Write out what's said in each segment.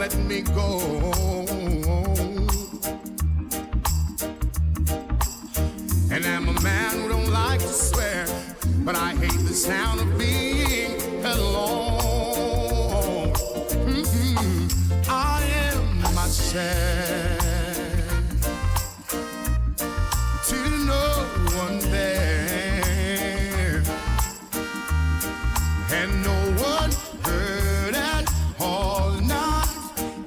let me go. And I'm a man who don't like to swear, but I hate the sound of being alone. I am myself to no one there, and no one heard at all, not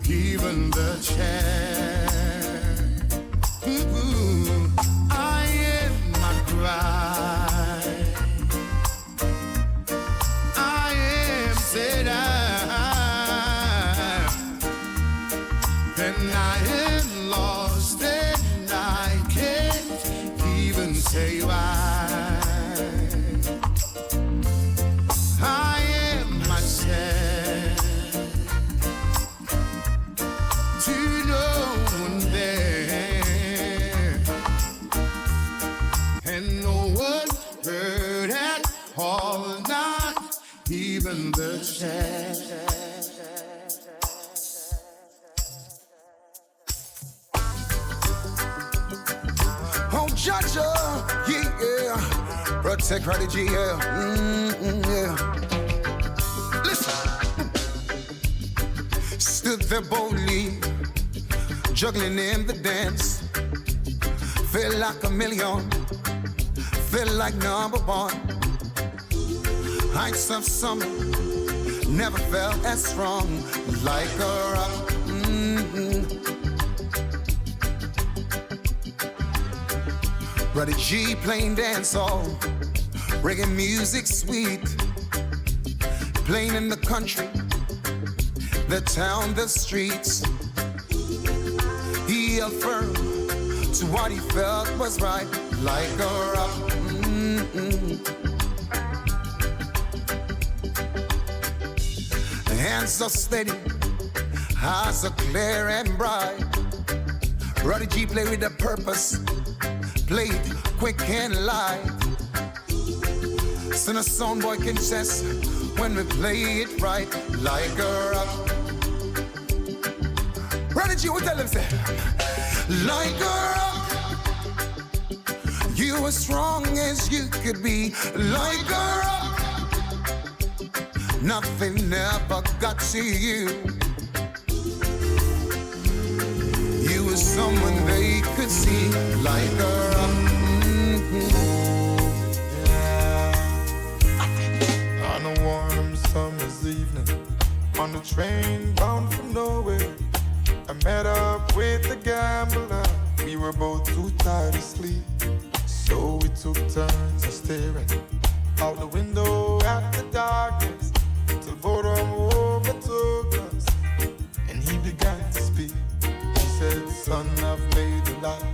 even the chair. I am my cry. I am said I, and I am lost, and I can't even say why. I am myself to no one there, and no one heard at all, not even the chair. Oh, Jaja, yeah, protect Roddy G, yeah, yeah. Listen, stood there boldly, juggling in the dance, felt like a million, felt like number one. Heights of summer, never felt as strong, like a rock. Roddy G playing dancehall, reggae music sweet, playing in the country, the town, the streets. He held firm to what he felt was right, like a rock. Hands so steady, eyes so clear and bright. Roddy G played with a purpose, played quick and light. So the sound boy can chest when we play it right, like a rock. Roddy G, we tell him, say, like a rock. You as strong as you could be, like a rock. Nothing ever got to you. You were someone they could see, like a rock. On a warm summer's evening, on the train bound for nowhere, I met up with a gambler. We were both too tired to sleep, so we took turns of staring out the window at the darkness, till boredom overtook us, and he began to speak. He said, son, I've made a life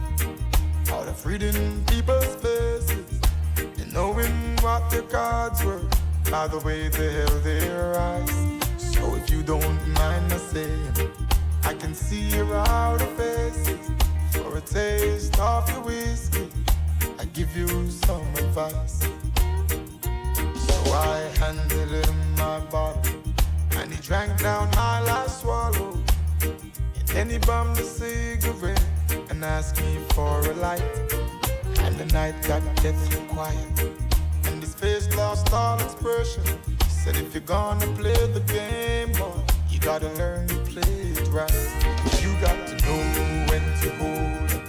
out of reading people's faces and knowing what their cards were by the way they held their eyes. So if you don't mind me saying, I can see your outer faces. For a taste of your whiskey, I give you some advice. So I handed him my bottle, and he drank down my last swallow. And then he bummed a cigarette and asked me for a light. And the night got deathly quiet, and his face lost all expression. He said, if you're gonna play the game, boy, you gotta learn to play it right. You got to know when to hold it,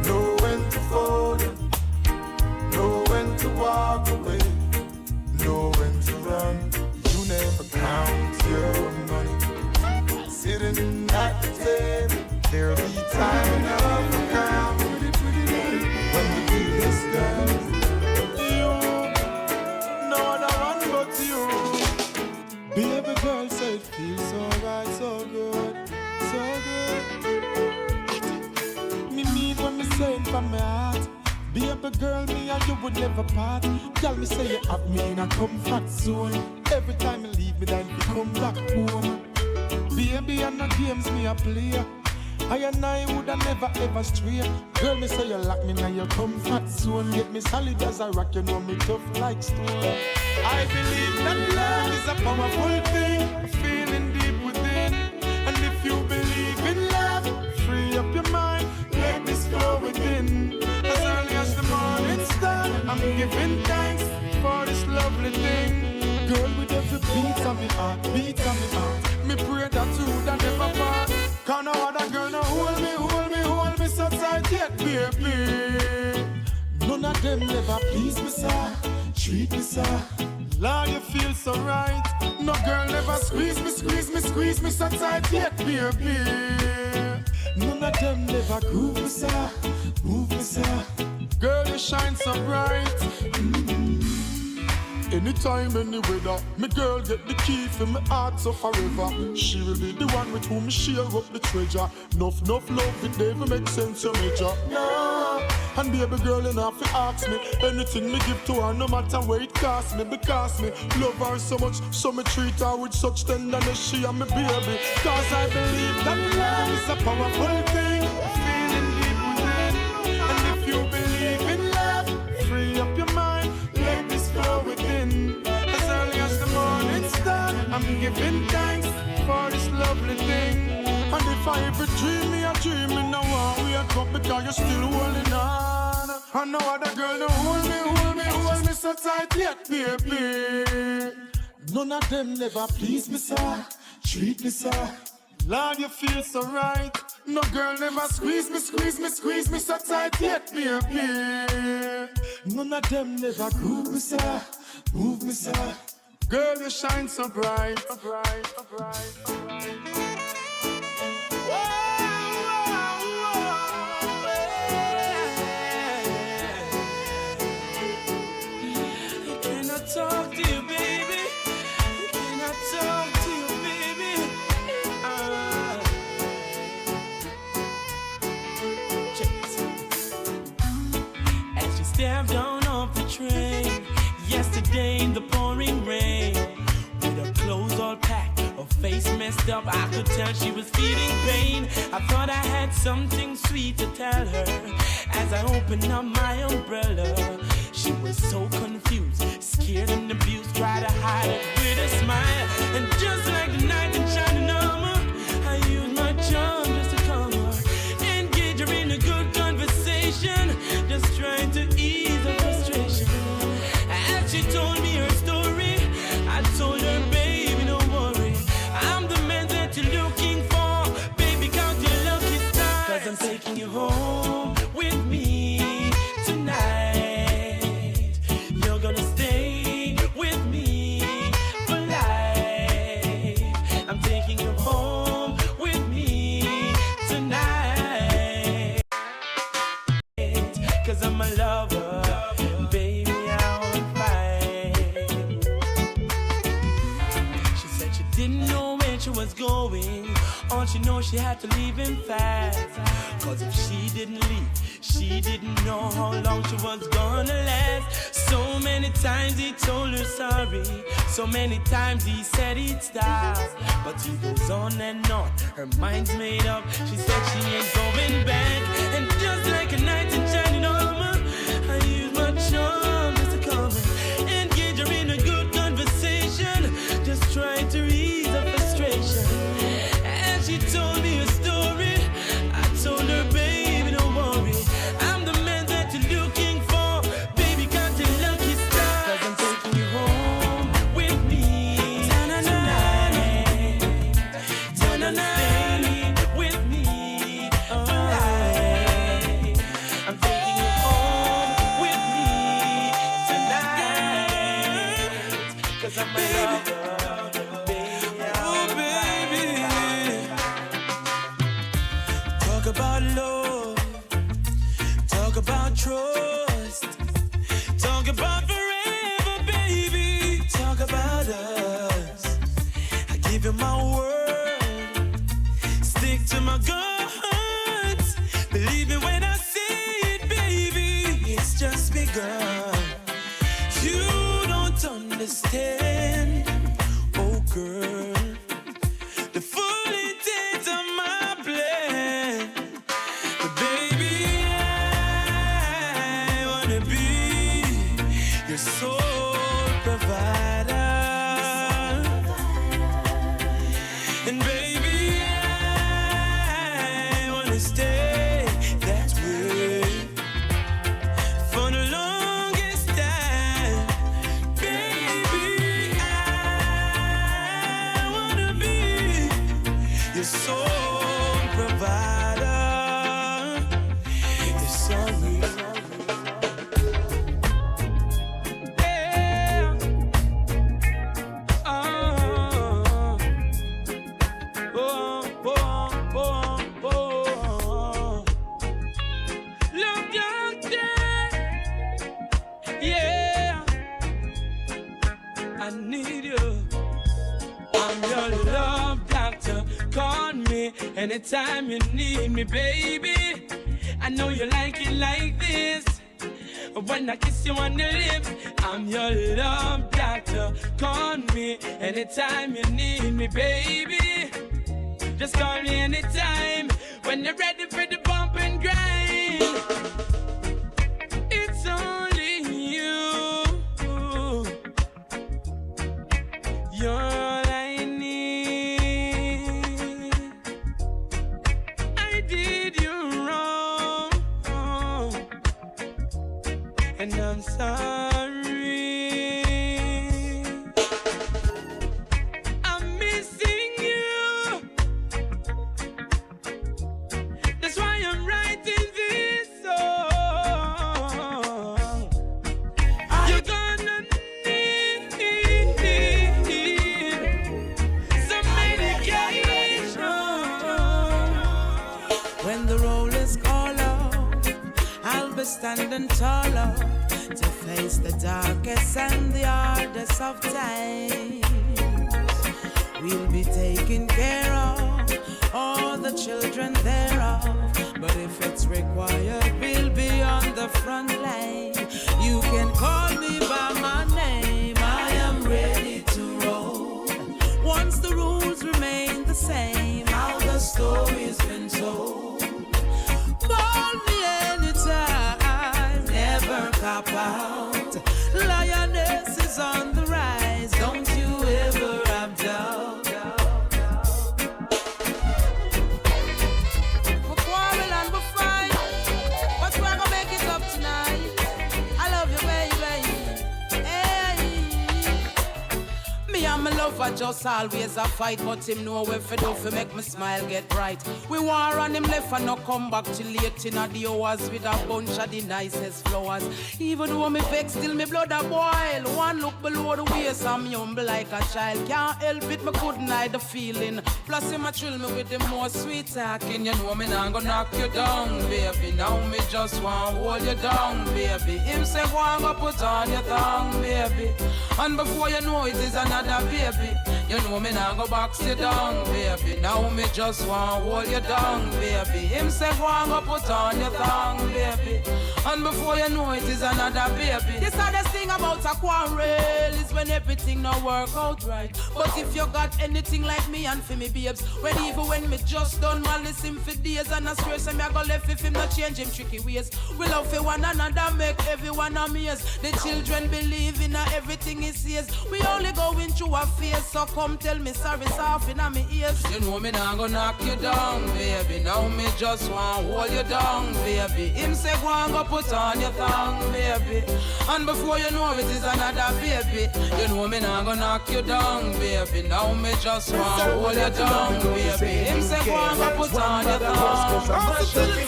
know when to fold it, know when to walk away, know when to run. You never count your money sitting at the table. There'll be time enough to count when the deal is done. You, no other one but you. Baby girl said it feels so right, so good, so good. Me mean when me say it from my heart. Baby girl, me and you would never part. Tell me say you have me in a comfort zone. Every time you leave me, then you come back home. Baby, and the games me a play, I and I woulda never ever stray. Girl, me say you lock me in your comfort zone. Get me solid as a rock, you know me tough like stone. I believe that love is a powerful thing, feeling deep within. baby. None of them never please me, sir. Treat me, sir. Lord, you feel so right. No girl never squeeze me so tight yet, baby. None of them never groove me, sir. Move me, sir. Girl, you shine so bright. Anytime, any weather, me girl get the key for me heart so forever. She will be the one with whom me share up the treasure. Enough love, it never make sense, you major. No. And baby girl, you have to ask me anything me give to her, no matter where it costs me. Because me love her so much, so me treat her with such tenderness, she and me baby. Cause I believe that love is a powerful thing, feeling deep within. And if you believe in love, free up your mind, let this flow within. As early as the morning star, I'm giving thanks for this lovely thing. And if I ever dream me, I dream me now. We are up because you're still holding on. And no other girl don't hold me so tight yet, baby. None of them never please me, sir. Treat me, sir. Lord, you feel so right. No girl never squeeze me so tight yet, baby. None of them never groove me, sir. Move me, sir. Girl, you shine so bright, so bright, so bright, so bright. Talk to you, baby. Can I talk to you, baby? As she stepped down off the train yesterday in the pouring rain, with her clothes all packed, her face messed up, I could tell she was feeling pain. I thought I had something sweet to tell her as I opened up my umbrella. She was so confused, scared and abused, tried to hide it with a smile. And just like the night in shining armor, I used my charm just to calm her, engage her in a good conversation, just trying to ease her frustration. As she told me her story, I told her, baby, don't worry, I'm the man that you're looking for. Baby, count your lucky stars, 'cause I'm taking you home with me tonight. All she knows, she had to leave him fast. 'Cause if she didn't leave, she didn't know how long she was gonna last. So many times he told her sorry, so many times he said he'd stop, but he goes on and on, her mind's made up. She said she ain't going back. And just like a knight in shining armor, I use my charm just to calm her, engage her in a good conversation, just trying to ease her frustration. She told me a story, I told her, baby, don't worry, I'm the man that you're looking for. Baby, got your lucky stars, 'cause I'm taking you home with me tonight. Stay with me tonight. I'm taking you home with me tonight, 'cause I'm a lover. Talk about love, talk about trust, talk about forever, baby, talk about us. I give you my word, stick to my guns, believe me when I say it, baby, it's just begun. You don't understand, oh girl, the full intent of my plan. But baby, I wanna be your sole provider. And baby, I wanna stay that way for the longest time. Baby, I wanna be your sole provider. Your Love doctor, yeah, I need you. I'm your love doctor. Call me anytime you need me, baby. I know you like it like this. When I kiss you on the lips, I'm your love doctor. Call me anytime you need me, baby. Just call me anytime when you're ready for the bump and grind. It's only you. You're all I need. I did you wrong, and I'm sorry. I'm missing you. That's why I'm writing this song. You're gonna need some medication. When the roll is call out, I'll be standing taller to face the darkest and the hardest of times. We'll be taking care of all the children thereof. But if it's required, we'll be on the front line. You can call me by my name. I am ready to roll. Once the rules remain the same, how the story's been told. Call me anytime, never cop out. Lioness is on the rise, don't you ever have doubt. We quarrel and we fight, but we're gonna make it up tonight. I love you, baby. Hey. Me and my lover just always a fight, but him know where for do for make me smile get bright. We war on him left and no come back till late in the hours with a bunch of the nicest flowers. Even though me vex, still me blood a boil. One look below the waist, I'm humble like a child. Can't help it, me couldn't hide the feeling. Plus him a thrill me with the more sweet talking. You know me not gonna knock you down, baby. Now me just want hold you down, baby. Him say go and go put on your tongue, baby. And before you know it is another baby. You know me not go box you down, baby. Now me just want hold you down, baby. Him say go and go put on your tongue, baby. And before you know it is another baby. The saddest thing about a quarrel is when everything not work out right. But if you got anything like me and for me babes, when even when me just done malice him for days and I swear so me I go left if him not change him tricky ways. We love for one another, make everyone amazed. The children believe in everything he says. We only going through a phase, so come tell me sorry soft in my ears. You know me not gonna knock you down, baby. Now me just want hold you down, baby. Him say go and go put on your tongue, baby. And before you know it is another baby. You know me not gonna knock you down, baby. Now me just want hold you down, baby. Him say go and go put on your tongue.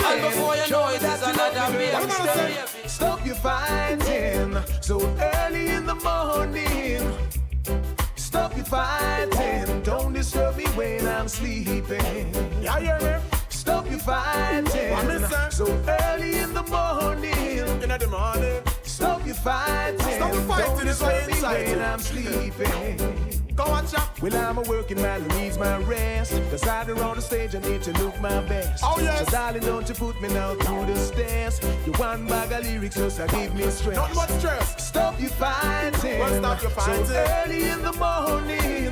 And before you know it is another baby. Stop your fighting so early in the morning. Stop your fighting, don't disturb me when I'm sleeping. Yeah, you hear me? Stop your fighting so early in the morning. Stop your fighting, don't disturb me when I'm sleeping. Go watch out. Well, I'm a working man who needs my rest. Cause out there on the stage I need to look my best. Oh yes. So darling, don't you put me now through the stairs. You one bag of lyrics just to give me stress. Not much stress. Stop your fighting. Well, stop your fighting. So early in the morning.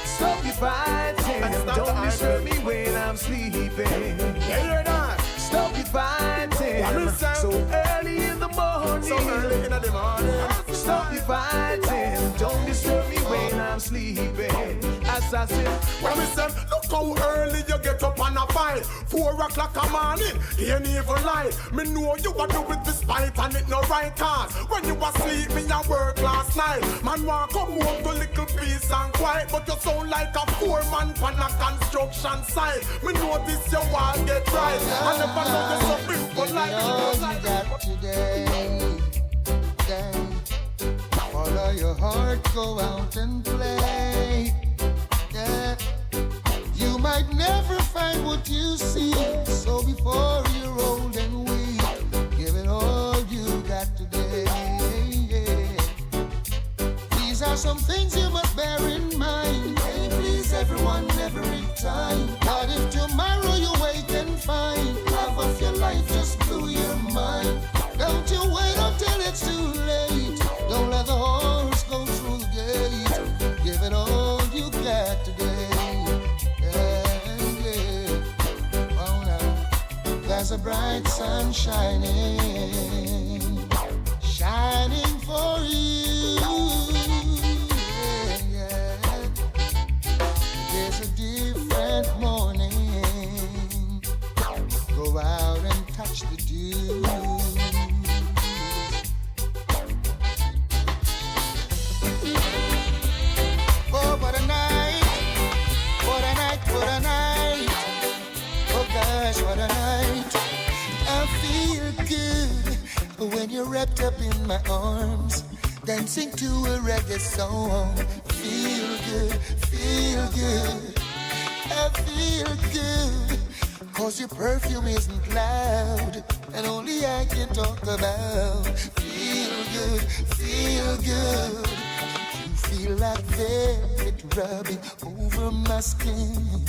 Stop your fighting. Don't disturb me when I'm sleeping. Yeah, you're not. Stop your fighting. So early in the morning. So early in the morning. Stop your fighting. Don't disturb me when I'm sleeping. Assassin. Well, me say, look how early you get up on a fight. 4 o'clock a morning, ain't even light. Me know you a do it despite and it no right cause. When you was sleep, me a work last night. Man want come home to little peace and quiet, but you sound like a 4-man on a construction site. Me notice your wall get right. I never know you so beautiful like that today. Follow your heart, go out and play. Yeah. might never find what you seek. So before you're old and weak, give it all you got today. These are some things you must bear in mind. Can't please everyone every time. What if tomorrow you wake and find half of your life just blew your mind? Don't you wait until it's too late. Don't let the horse go through the gate. Give it all you got today. Yeah, yeah. Oh, now. There's a bright sun shining, shining for you. Yeah, yeah. There's a different morning. Go out and touch the dew. Oh, what a night, what a night, what a night. Oh gosh, what a night. I feel good when you're wrapped up in my arms, dancing to a reggae song. Feel good, feel good. I feel good, 'cause your perfume isn't loud, and only I can talk about. Feel good, feel good. Feel like velvet rubbing over my skin.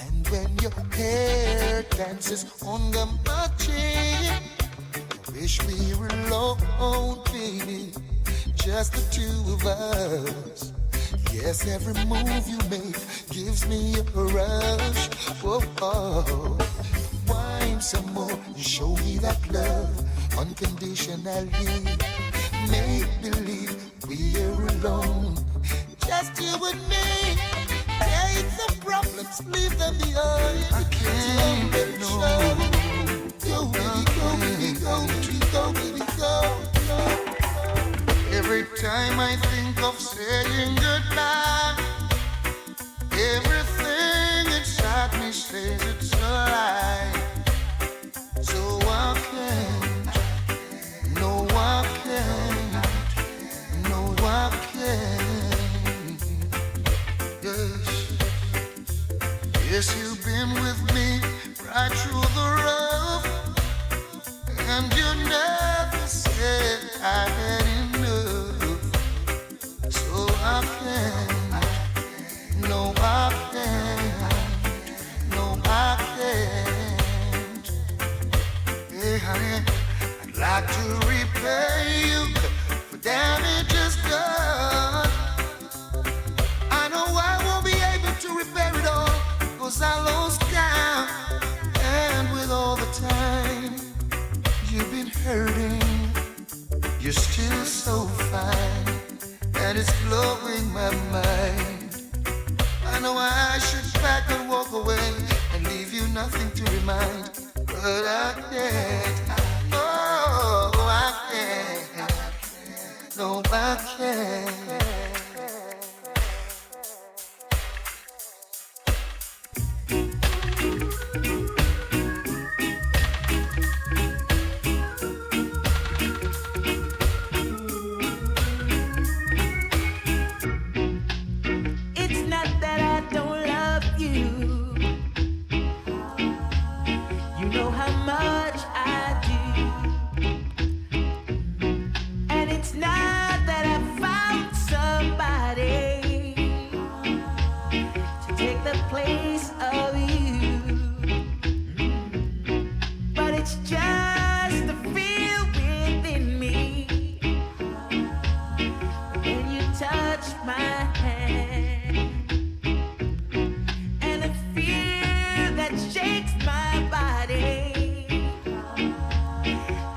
And when your hair dances on my chin, wish we were alone, baby, just the two of us. Yes, every move you make gives me a rush. Whoa, oh. Wine some more and show me that love unconditionally. Make believe we're alone, just you and me. Take the problems, leave them behind. I can't let it show. Go, baby, go, baby, go, baby, go, baby, go. Every time I think of saying goodbye, everything inside me says it's a lie. So I can't, no I can't, no I can't. Yes, yes, you've been with me right through the rough, and you never said I had enough. So I can't, no I can't, no I can't. Hey honey, I'd like to repay you for damages done. I know I won't be able to repair it all, 'cause I lost count. And with all the time you've been hurting, you're still so fine, and it's blowing my mind. I know I should pack and walk away and leave you nothing to remind, but I can't. Oh, I can't. No, I can't. It's not that I don't love you. You know how much I do. And it's not that I found somebody to take the place of you. But it's just the feel within me when you touch my hand, and a fear that shakes my body,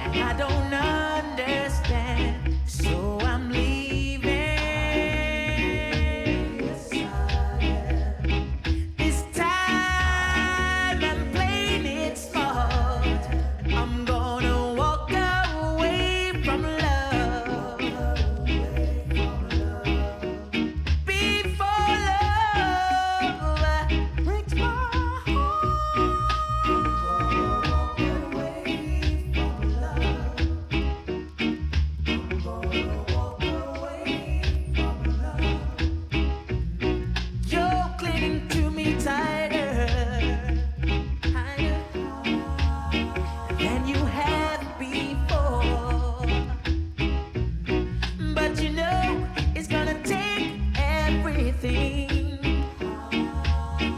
and I don't understand, so I'm leaving. This time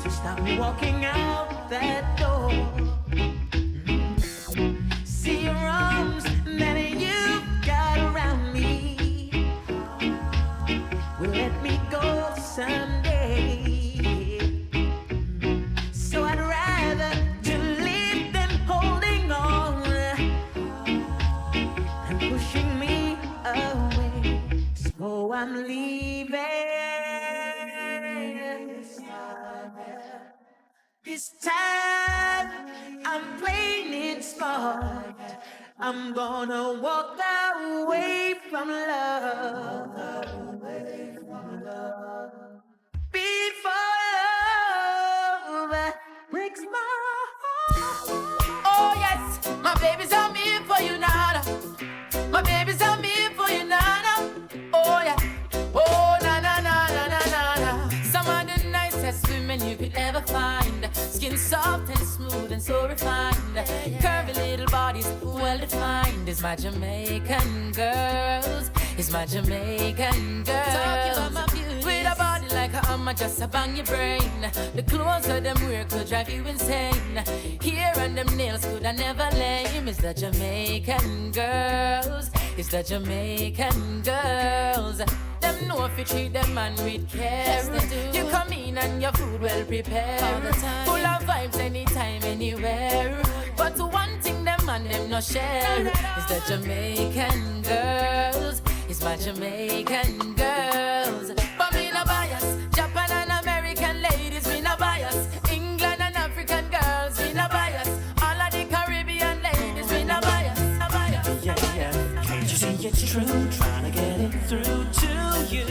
Stop me walking out that door. See your arms that you've got around me will let me go someday. So I'd rather to leave than holding on and pushing me away. So I'm leaving. This time I'm playing it smart. I'm gonna walk away from love. Beat for love breaks my heart. Oh yes, my baby's on me for you now. My baby's on me for you now. Oh yeah. Oh na na na na na na na. Some of the nicest women you could ever find. Skin soft and smooth and so refined. Curvy little bodies, well defined. Is my Jamaican girls. Is my Jamaican girls. Talking about my beauty. With a body like a I'ma just a bang your brain. The clothes of them wear could drive you insane. Hair and them nails could I never lame. Is the Jamaican girls. Is the Jamaican girls. Them know if you treat them man with care. Yes, you come in and your food well prepared. Full of vibes anytime, anywhere. But one thing them man them no share is the Jamaican girls. Is my Jamaican girls. But me no bias. Japan and American ladies, me no bias. England and African girls, me no bias. All of the Caribbean ladies, me no bias. No bias. Yeah, yeah. Can't you see it's true? Trying to get it through to you.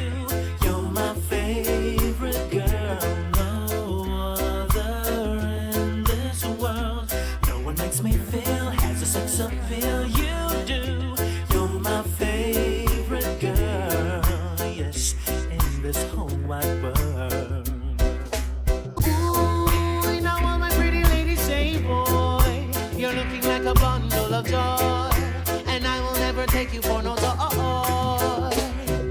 You're my favorite girl. No other in this world. No one makes me feel, has a sex appeal. You do. You're my favorite girl. Yes, in this whole wide world. Ooh, now all my pretty ladies say, boy, you're looking like a bundle of joy. And I will never take you for no toy.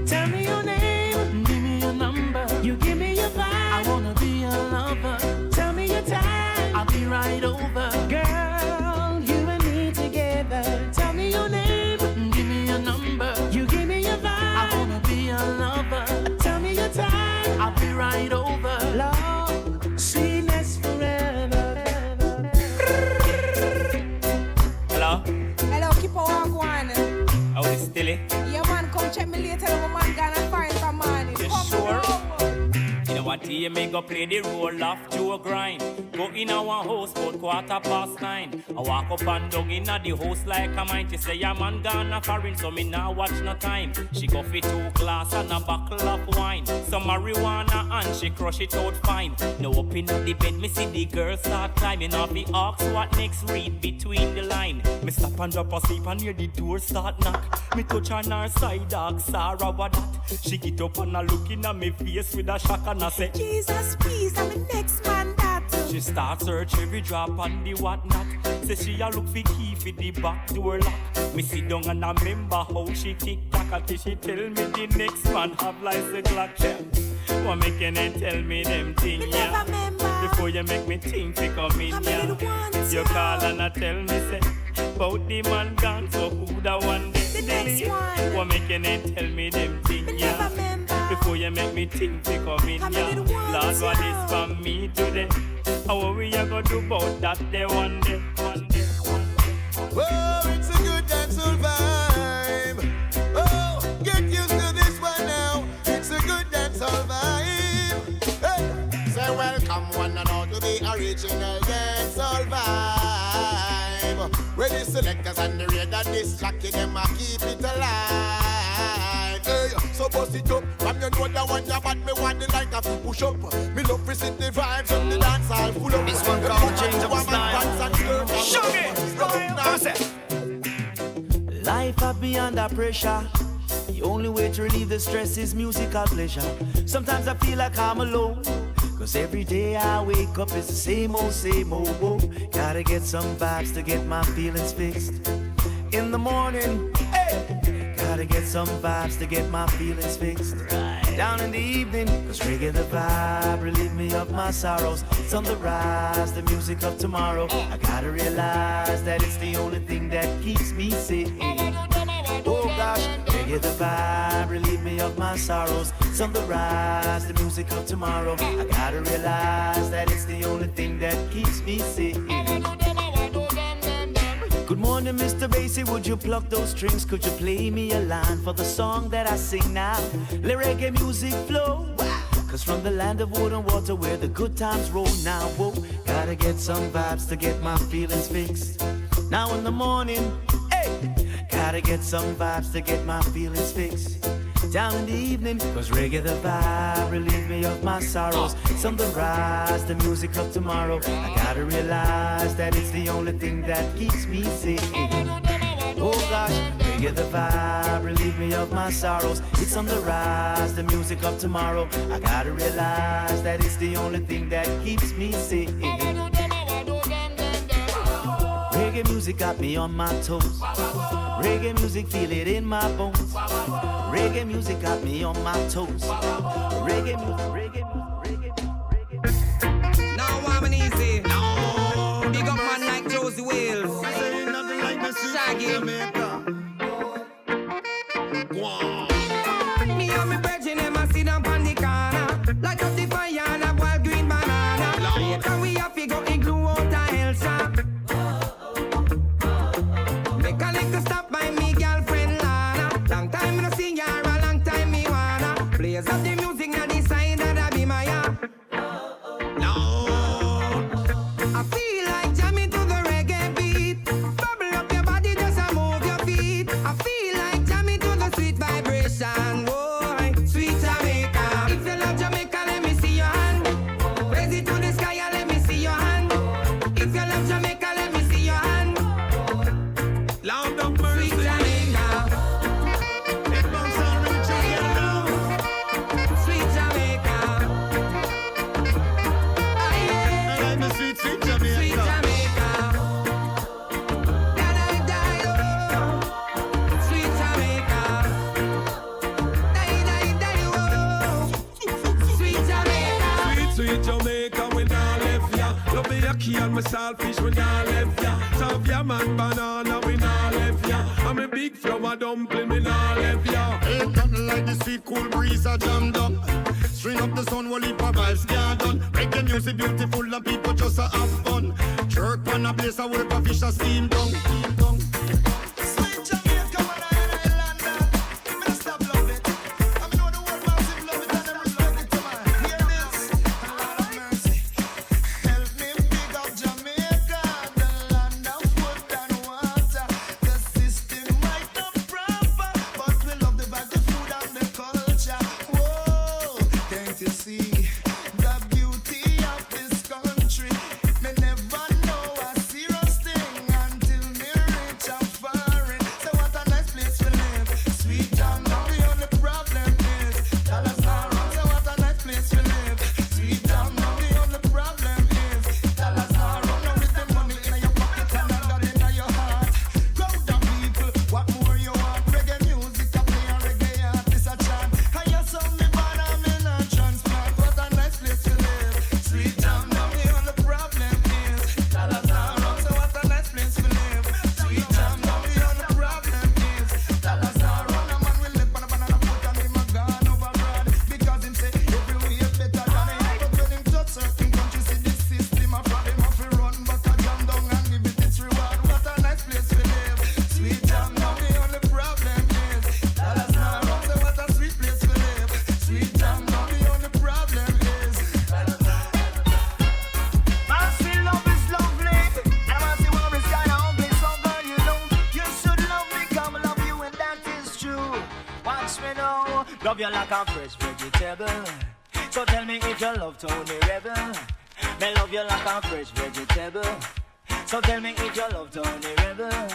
Tell me your name, give me your number. You give me your vibe, I wanna be a lover. Tell me your time, I'll be right over. Girl, you and me together. Tell me your name, give me your number. You give me your vibe, I wanna be a lover. Tell me your time, I'll be right over. Love, sweetness forever. Hello? Hello, keep on going. Oh, it's Stilly. Yeah, man, come check me later. My man gonna find some money. You Come sure? on. You know what, here me go play the role of Joe Grind. Go in our house about 9:15. I walk up and down in the house like a mine. She say, yeah, man gonna foreign, so me now watch no time. She go for 2 glass and a buckle of wine. Some marijuana and she crush it out fine. Now up in the bed, me see the girl start climbing off the ox. What next? Read between the line. Me stop and drop asleep and hear the door start knock. Me touch on her side, dog, Sarah, what that? She get up and a looking at me face with a shock and I say, Jesus, please, I'm the next man that. she start search every drop on the whatnot. Say she a look for key for the back door lock. Me sit down and I remember how she tick tock until she tell me the next man have like the clock. What making it tell me them thing, yeah? Before you make me think to come in, yeah. You call and I tell me say about the man gone, so who the one The next one. What making it tell me them thing, yeah? Before you make me think to come in, yeah. Lord, what is for me today? How we a go do about that day one day, one day, one day. Oh, it's a good dancehall vibe. Oh, get used to this one now. It's a good dancehall vibe. Hey. Say welcome one and all to the original dancehall vibe. Where the selectors and the radar disc jockey them a keep it alive. Hey, so bust it up. From you know that one you bad, me want the light of push up. Me love to see the vibes of the dance hall full up. This one called Change of Style. Show it. Life have me under pressure. The only way to relieve the stress is musical pleasure. Sometimes I feel like I'm alone, cause every day I wake up it's the same old, whoa. Gotta get some vibes to get my feelings fixed. In the morning, hey, gotta get some vibes to get my feelings fixed. Right. down in the evening. Cause reggae the vibe, relieve me of my sorrows. It's on the rise, the music of tomorrow. I gotta realize that it's the only thing that keeps me sane. Oh gosh, reggae the vibe, relieve me of my sorrows. It's on the rise, the music of tomorrow. I gotta realize that it's the only thing that keeps me sane. Good morning, Mr. Bassy, would you pluck those strings? Could you play me a line for the song that I sing now? Let reggae music flow. Cause from the land of wood and water where the good times roll now, whoa, gotta get some vibes to get my feelings fixed. Now in the morning, hey, gotta get some vibes to get my feelings fixed. Down in the evening, cause reggae the vibe, relieve me of my sorrows. It's on the rise, the music of tomorrow. I gotta realize that it's the only thing that keeps me sane. Oh gosh, reggae the vibe, relieve me of my sorrows. It's on the rise, the music of tomorrow. I gotta realize that it's the only thing that keeps me sane. Reggae music got me on my toes. Reggae music, feel it in my bones. Reggae music got me on my toes. Reggae music, reggae music, reggae music. Now I'm easy. No. Big up man like Josie Wales. Shaggy. Me and me brethren, them a sit down on the corner. Light up the fire and a wild green banana. Later we have to go and glue out a Elsa. Make a little stop by me girlfriend Lana. Long time no see her, a long time me wanna. Players of the music now decide that I be my No. I feel like jamming to the reggae beat. Bubble up your body, just a move your feet. I feel like jamming to the sweet vibration. Boy, sweet Jamaica. If you love Jamaica, let me see your hand. Raise it to the sky and let me see your hand. If you love Jamaica, let me see your hand. Loud of mercy. Sweet Jamaica. It bounce and reach out. Sweet Jamaica. I like the sweet, sweet Jamaica. Sweet Jamaica. That I die, oh. Sweet Jamaica. Die, oh. Sweet Jamaica. Sweet Jamaica, we not left ya. Love me a key and my saltfish, we not left ya. Savia man banana, we not left ya. I'm a big flower dumpling, we not left ya. Ain't nothing like the sweet cool breeze a jammed up. String up the sun, while heap of vibes get done. Reggae music beautiful and people just a have fun. Jerk on a place a whip a fish a steam down. Sweet Jamaica, man, I land that. Me not stop love it. I mean, know the world massive love it and them like it to man. Hear this, Lord of mercy. Help me pick up Jamaica, the land of wood and water. The system might not proper, but we love the vibe, the food and the culture. Whoa, can't you see the beauty of this country? Me never know a serious thing until me reach a foreign. So what a nice place to live. Sweet John, now the only problem is dollars are wrong. So what a nice place to live. Sweet John, now the only problem is dollars are wrong. Now with the money in your pocket and I got it in your heart. Crowd of people, what more you want? Reggae music, I play a reggae artist a chant. And you saw me born, I'm in a transplant. What a nice place to live. Sweet John, now the only problem is dollars are wrong. So what a nice place to live. Sweet John, now the only problem is dollars are wrong. A man will live on a banana foot and him a gone over broad. Because him say everywhere better than him. But when him touch certain countries, see the system a fraud. Him have to run but a jam down and give it its reward. What a nice place to live. Sweet John, now the only problem is dollars are wrong. So what a sweet place to live. Sweet John, now the only problem is dollars are wrong. I feel love is lovely, and I see love is kinda ugly. So girl, you know you should love me, come love you, and that is true. Watch me now, love you like a fresh vegetable. So tell me if you love Tony Rebel. Me love you like a fresh vegetable. So tell me if you love Tony Rebel.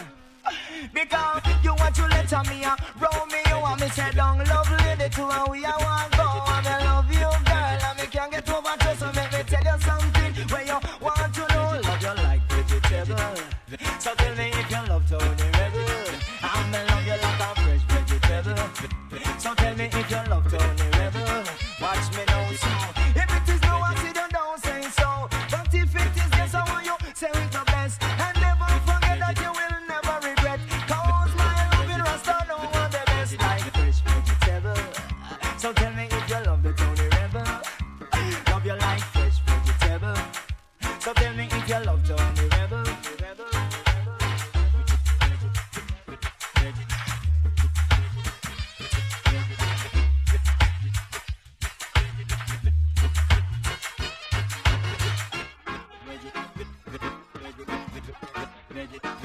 Because you want to let me Romeo and me say down love lady to and we are one go. And I love you girl and me can't get over to. So make me tell you something where you want to know. Love you like vegetable. So tell me if you love Tony Rebel. And me love you like a fresh vegetable. So tell me if you love Tony Rebel. So tell me if you love to me rebel. Magic.